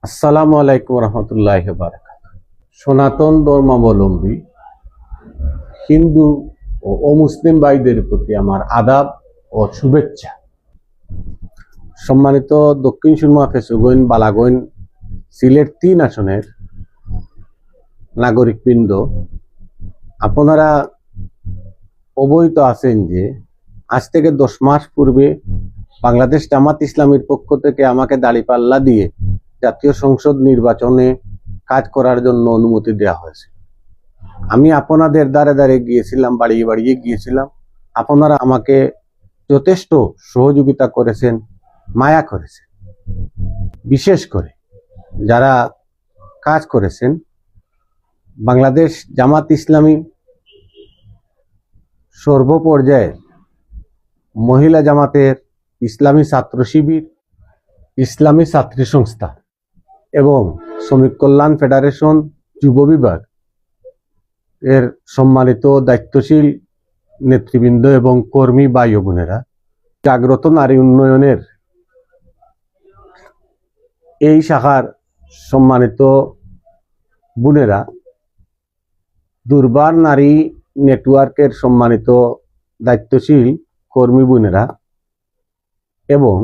আসসালামু আলাইকুম রহমতুল্লাহ বারাকাতুহু। সনাতন ধর্মাবলম্বী হিন্দু ও অমুসলিম ভাইদের প্রতি আমার আদাব ও শুভেচ্ছা। সম্মানিত দক্ষিণ সুরমা ফেসুগঞ্জ বালাগঞ্জ সিলেট ৩ আসনের নাগরিকবৃন্দ, আপনারা অবহিত আছেন যে আজ থেকে 10 মাস পূর্বে বাংলাদেশ জামাত ইসলামীর পক্ষ থেকে আমাকে দাঁড়িপাল্লা দিয়ে জাতীয় সংসদ নির্বাচনে কাজ করার জন্য অনুমতি দেওয়া হয়েছে। আমি আপনাদের দ্বারে দ্বারে গিয়েছিলাম, বাড়িয়ে বাড়িয়ে গিয়েছিলাম। আপনারা আমাকে যথেষ্ট সহযোগিতা করেছেন, মায়া করেছেন। বিশেষ করে যারা কাজ করেছেন, বাংলাদেশ জামাত ইসলামী সর্বপর্যায়ের মহিলা জামাতের, ইসলামী ছাত্র শিবির, ইসলামী ছাত্রী সংস্থা এবং শ্রমিক কল্যাণ ফেডারেশন যুব বিভাগ এর সম্মানিত দায়িত্বশীল নেতৃবৃন্দ এবং কর্মী ভাই ও বোনেরা, জাগ্রত নারী উন্নয়নের এই শাখার সম্মানিত বোনেরা, দুর্বার নারী নেটওয়ার্কের সম্মানিত দায়িত্বশীল কর্মী বোনেরা এবং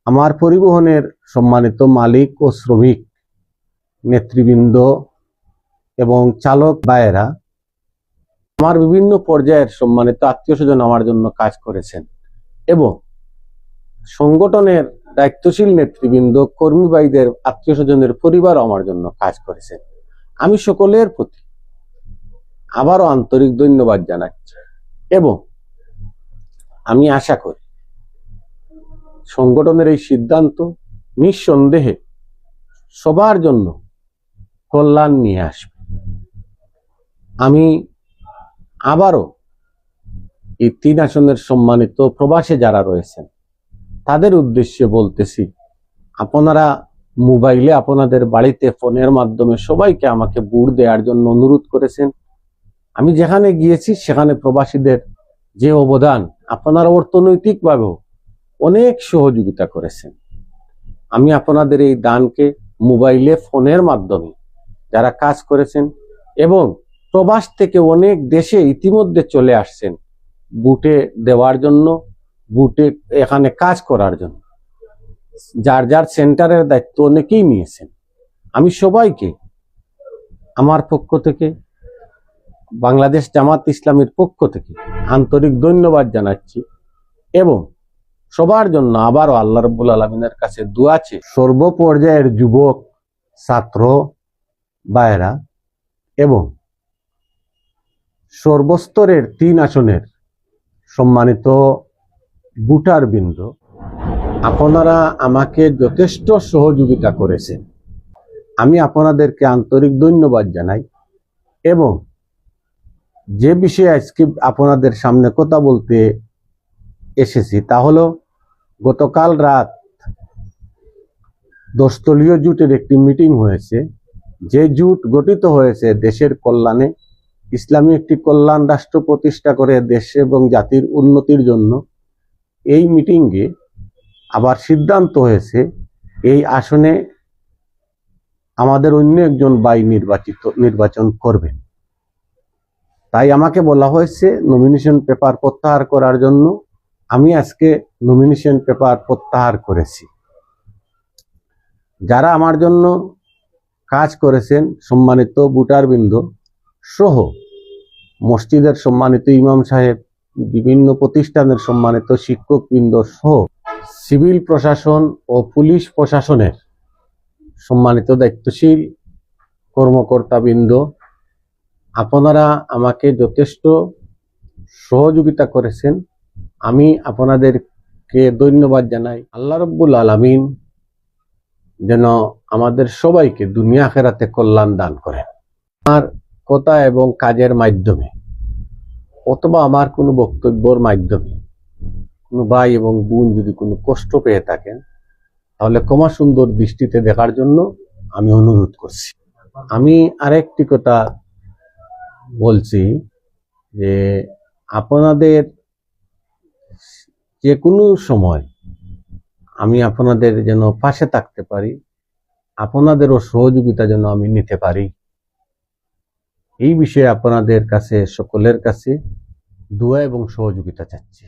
আমার পরিবহনের সম্মানিত মালিক ও শ্রমিক নেতৃবৃন্দ এবং চালক ভাইয়েরা, আমার বিভিন্ন পর্যায়ের সম্মানিত আত্মীয় স্বজন আমার জন্য কাজ করেছেন এবং সংগঠনের দায়িত্বশীল নেতৃবৃন্দ, কর্মী ভাইদের আত্মীয় স্বজনের পরিবার আমার জন্য কাজ করেছেন। আমি সকলের প্রতি আবারও আন্তরিক ধন্যবাদ জানাচ্ছি এবং আমি আশা করি সংগঠনের এই সিদ্ধান্ত নিঃসন্দেহে সবার জন্য কল্যাণ নিয়ে আসবে। আমি আবারও এই ৩ আসনের সম্মানিত প্রবাসী যারা রয়েছেন তাদের উদ্দেশ্যে বলতেছি, আপনারা মোবাইলে আপনাদের বাড়িতে ফোনের মাধ্যমে সবাইকে আমাকে ভোট দেওয়ার জন্য অনুরোধ করেছেন। আমি যেখানে গিয়েছি সেখানে প্রবাসীদের যে অবদান, আপনারা অর্থনৈতিকভাবেও অনেক সহযোগিতা করেছেন। আমি আপনাদের এই দানকে মোবাইলে ফোনের মাধ্যমে যারা কাজ করেছেন এবং প্রবাস থেকে অনেক দেশে ইতিমধ্যে চলে আসছেন বুটে দেওয়ার জন্য, বুটে এখানে কাজ করার জন্য, যার যার সেন্টারের দায়িত্ব অনেকেই নিয়েছেন। আমি সবাইকে আমার পক্ষ থেকে, বাংলাদেশ জামাত ইসলামীর পক্ষ থেকে আন্তরিক ধন্যবাদ জানাচ্ছি এবং সবার জন্য আবারও আল্লাহ রাব্বুল আলামিনের কাছে দোয়া আছে সর্বপর্যায়ের যুবক, ছাত্র ভাইয়েরা এবং সর্বস্তরের ৩ আসনের সম্মানিত ভোটার বৃন্দ, আপনারা আমাকে যথেষ্ট সহযোগিতা করেছেন। আমি আপনাদেরকে আন্তরিক ধন্যবাদ জানাই এবং যে বিষয়ে আজকে আপনাদের সামনে কথা বলতে এসেছি তা হলো, গতকাল রাত 10 দলীয় জোটের একটি মিটিং হয়েছে। যে জোট গঠিত হয়েছে দেশের কল্যাণে, ইসলামী একটি কল্যাণ রাষ্ট্র প্রতিষ্ঠা করে দেশ এবং জাতির উন্নতির জন্য। এই মিটিংয়ে আবার সিদ্ধান্ত হয়েছে এই আসনে আমাদের অন্য একজন ভাই নির্বাচন করবেন। তাই আমাকে বলা হয়েছে নমিনেশন পেপার প্রত্যাহার করার জন্য। আমি আজকে নমিনেশন পেপার প্রত্যাহার করেছি। যারা আমার জন্য কাজ করেছেন, সম্মানিত ভোটারবৃন্দ সহ মসজিদের সম্মানিত ইমাম সাহেব, বিভিন্ন প্রতিষ্ঠানের সম্মানিত শিক্ষকবৃন্দ সহ সিভিল প্রশাসন ও পুলিশ প্রশাসনের সম্মানিত দায়িত্বশীল কর্মকর্তাবৃন্দ, আপনারা আমাকে যথেষ্ট সহযোগিতা করেছেন। আমি আপনাদেরকে ধন্যবাদ জানাই। আল্লাহ রাব্বুল আলামিন যেন আমাদের সবাইকে দুনিয়া আখিরাতে কল্যাণ দান করেন। আমার কথা এবং কাজের মাধ্যমে অথবা আমার কোনো বক্তব্যের মাধ্যমে কোনো ভাই এবং বোন যদি কোনো কষ্ট পেয়ে থাকেন, তাহলে ক্ষমা সুন্দর দৃষ্টিতে দেখার জন্য আমি অনুরোধ করছি। আমি আরেকটি কথা বলছি যে আপনাদের যে কোনো সময় আমি আপনাদের যেন পাশে থাকতে পারি আপনাদেরও সহযোগিতা যেন আমি নিতে পারি, এই বিষয়ে আপনাদের কাছে, সকলের কাছে দোয়া এবং সহযোগিতা চাচ্ছি।